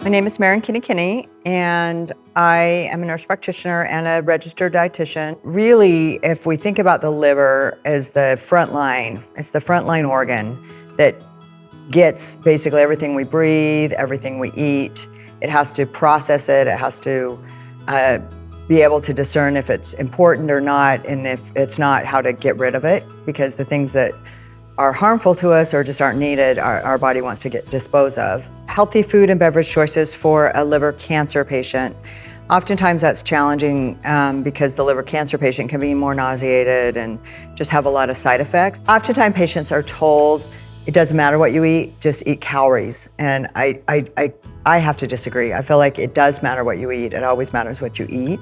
My name is Merin Kinikini, and I am a nurse practitioner and a registered dietitian. Really, if we think about the liver as the front line, it's the frontline organ that gets basically everything we breathe, everything we eat. It has to process it, it has to be able to discern if it's important or not, and if it's not, how to get rid of it, because the things that are harmful to us or just aren't needed, our body wants to dispose of. Healthy food and beverage choices for a liver cancer patient. Oftentimes that's challenging because the liver cancer patient can be more nauseated and just have a lot of side effects. Oftentimes patients are told, it doesn't matter what you eat, just eat calories. And I have to disagree. I feel like it does matter what you eat. It always matters what you eat.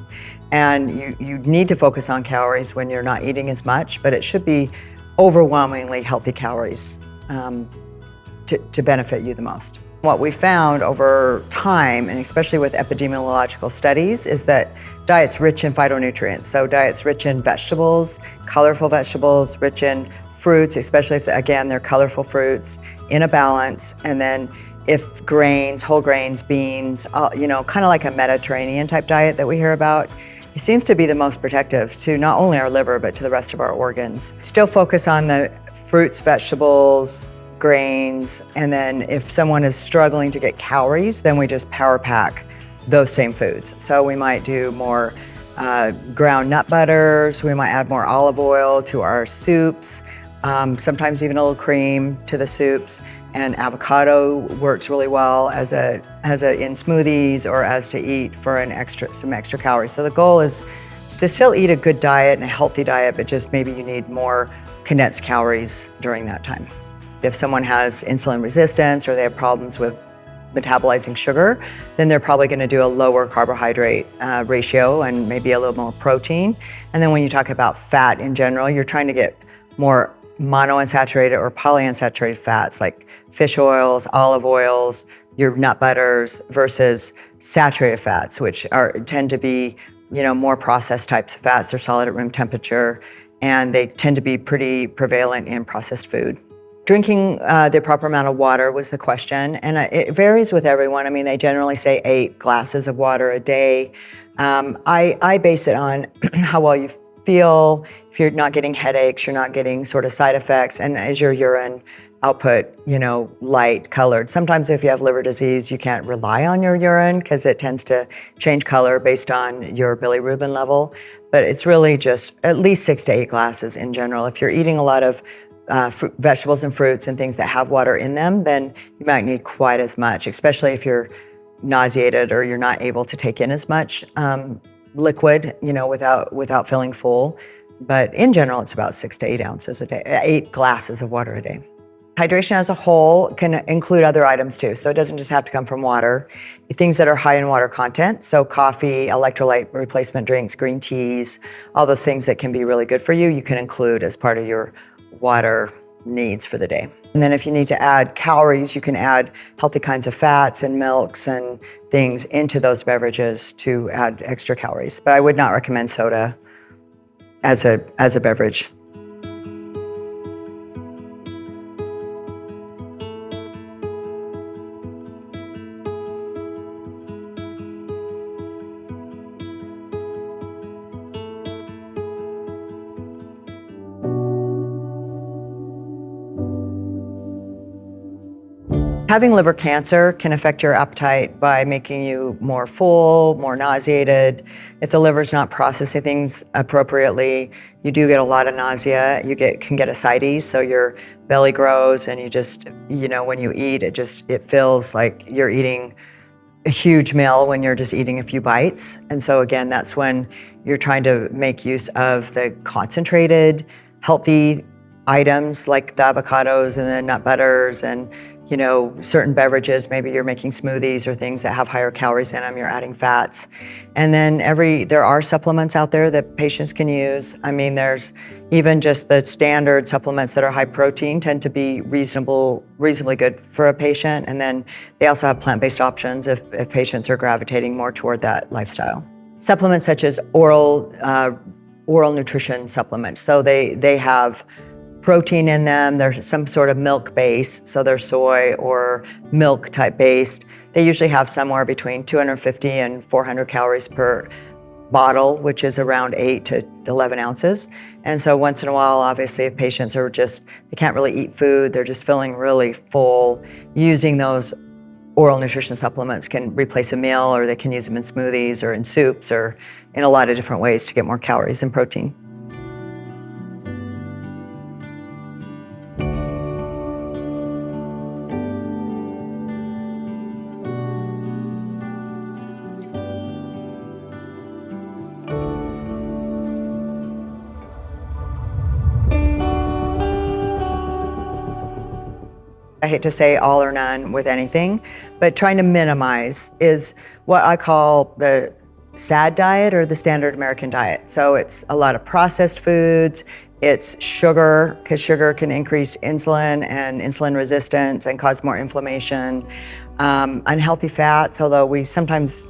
And you need to focus on calories when you're not eating as much, but it should be overwhelmingly healthy calories to benefit you the most. What we found over time, and especially with epidemiological studies, is that diets rich in phytonutrients. So diets rich in vegetables, colorful vegetables, rich in fruits, especially if, again, they're colorful fruits, in a balance. And then if grains, whole grains, beans, kind of like a Mediterranean type diet that we hear about, it seems to be the most protective to not only our liver, but to the rest of our organs. Still focus on the fruits, vegetables, grains, and then if someone is struggling to get calories, then we just power pack those same foods. So we might do more ground nut butters, we might add more olive oil to our soups, sometimes even a little cream to the soups. And avocado works really well as in smoothies or as to eat for some extra calories. So the goal is to still eat a good diet and a healthy diet, but just maybe you need more condensed calories during that time. If someone has insulin resistance or they have problems with metabolizing sugar, then they're probably going to do a lower carbohydrate ratio and maybe a little more protein. And then when you talk about fat in general, you're trying to get more monounsaturated or polyunsaturated fats like fish oils, olive oils, your nut butters versus saturated fats, which tend to be, more processed types of fats. They're solid at room temperature, and they tend to be pretty prevalent in processed food. Drinking the proper amount of water was the question, and it varies with everyone. I mean, they generally say 8 glasses of water a day. I base it on how well you feel, if you're not getting headaches, you're not getting sort of side effects, and is your urine output, light colored. Sometimes if you have liver disease, you can't rely on your urine because it tends to change color based on your bilirubin level. But it's really just at least 6 to 8 glasses in general. If you're eating a lot of vegetables and fruits and things that have water in them, then you might need quite as much, especially if you're nauseated or you're not able to take in as much liquid, without feeling full. But in general, it's about 6 to 8 ounces a day, 8 glasses of water a day. Hydration as a whole can include other items too, so it doesn't just have to come from water. Things that are high in water content, so coffee, electrolyte replacement drinks, green teas, all those things that can be really good for you, you can include as part of your water needs for the day. And then if you need to add calories, you can add healthy kinds of fats and milks and things into those beverages to add extra calories. But I would not recommend soda as a beverage. Having liver cancer can affect your appetite by making you more full, more nauseated. If the liver's not processing things appropriately, you do get a lot of nausea. You can get ascites, so your belly grows and you just, when you eat, it feels like you're eating a huge meal when you're just eating a few bites. And so again, that's when you're trying to make use of the concentrated, healthy items like the avocados and the nut butters and certain beverages. Maybe you're making smoothies or things that have higher calories in them, you're adding fats. And then there are supplements out there that patients can use. I mean, there's even just the standard supplements that are high protein tend to be reasonably good for a patient. And then they also have plant-based options if patients are gravitating more toward that lifestyle. Supplements such as oral nutrition supplements. So they have protein in them. There's some sort of milk base, so they're soy or milk type based. They usually have somewhere between 250 and 400 calories per bottle, which is around 8 to 11 ounces. And so once in a while, obviously, if patients are they can't really eat food, they're just feeling really full, using those oral nutrition supplements can replace a meal, or they can use them in smoothies or in soups or in a lot of different ways to get more calories and protein. I hate to say all or none with anything, but trying to minimize is what I call the SAD diet or the standard American diet. So it's a lot of processed foods, it's sugar, because sugar can increase insulin and insulin resistance and cause more inflammation. Unhealthy fats, although we sometimes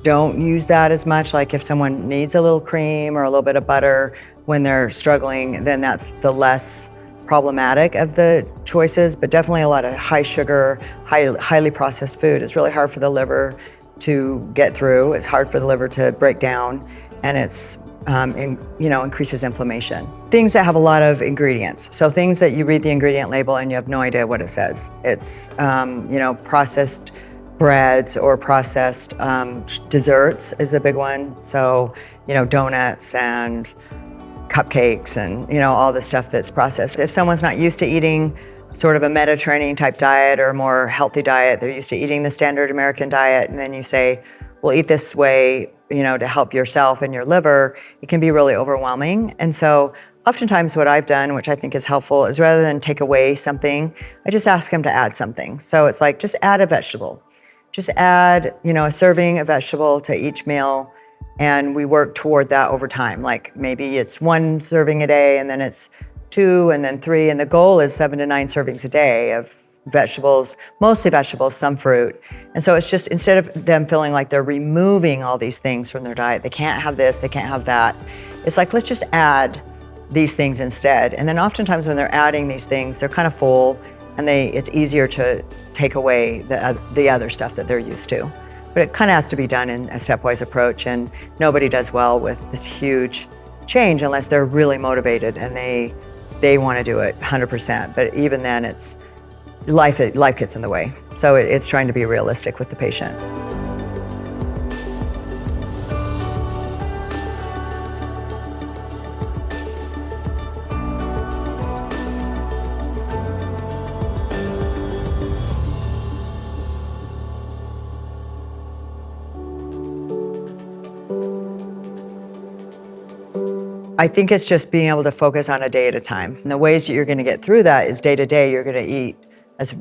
don't use that as much, like if someone needs a little cream or a little bit of butter when they're struggling, then that's the less problematic of the choices, but definitely a lot of high sugar, highly processed food. It's really hard for the liver to get through. It's hard for the liver to break down, and it's increases inflammation. Things that have a lot of ingredients. So things that you read the ingredient label and you have no idea what it says. It's processed breads or processed desserts is a big one. So donuts and cupcakes and all the stuff that's processed. If someone's not used to eating sort of a Mediterranean type diet or a more healthy diet, they're used to eating the standard American diet, and then you say, well, eat this way, to help yourself and your liver, it can be really overwhelming. And so oftentimes what I've done, which I think is helpful, is rather than take away something, I just ask them to add something. So it's like, just add a vegetable. Just add, a serving of vegetable to each meal. And we work toward that over time. Like maybe it's 1 serving a day, and then it's 2, and then 3. And the goal is 7 to 9 servings a day of vegetables, mostly vegetables, some fruit. And so it's just, instead of them feeling like they're removing all these things from their diet, they can't have this, they can't have that. It's like, let's just add these things instead. And then oftentimes when they're adding these things, they're kind of full, and it's easier to take away the other stuff that they're used to. But it kind of has to be done in a stepwise approach, and nobody does well with this huge change unless they're really motivated and they want to do it 100%. But even then, it's life gets in the way. So it's trying to be realistic with the patient. I think it's just being able to focus on a day at a time. And the ways that you're going to get through that is day to day, you're going to eat as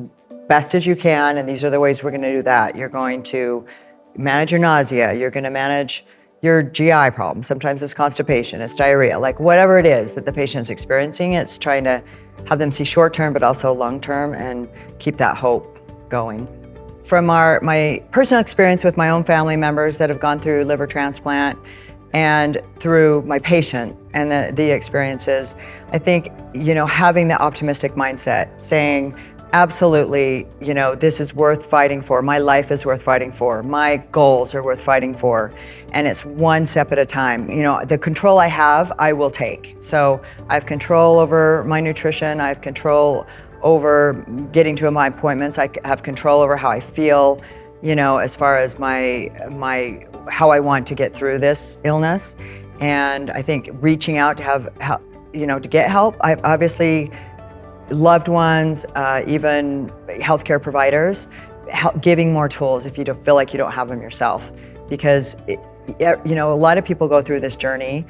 best as you can, and these are the ways we're going to do that. You're going to manage your nausea, you're going to manage your GI problems. Sometimes it's constipation, it's diarrhea, like whatever it is that the patient's experiencing, it's trying to have them see short term but also long term and keep that hope going. From my personal experience with my own family members that have gone through liver transplant, and through my patient and the experiences, I think, having the optimistic mindset, saying, absolutely, this is worth fighting for. My life is worth fighting for. My goals are worth fighting for. And it's one step at a time. The control I have, I will take. So I have control over my nutrition. I have control over getting to my appointments. I have control over how I feel, as far as how I want to get through this illness. And I think reaching out to to get help. I've obviously loved ones, even healthcare providers, giving more tools if you don't feel like you don't have them yourself. Because a lot of people go through this journey.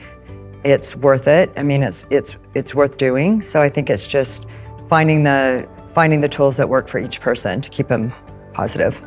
It's worth it. I mean, it's worth doing. So I think it's just finding the tools that work for each person to keep them positive.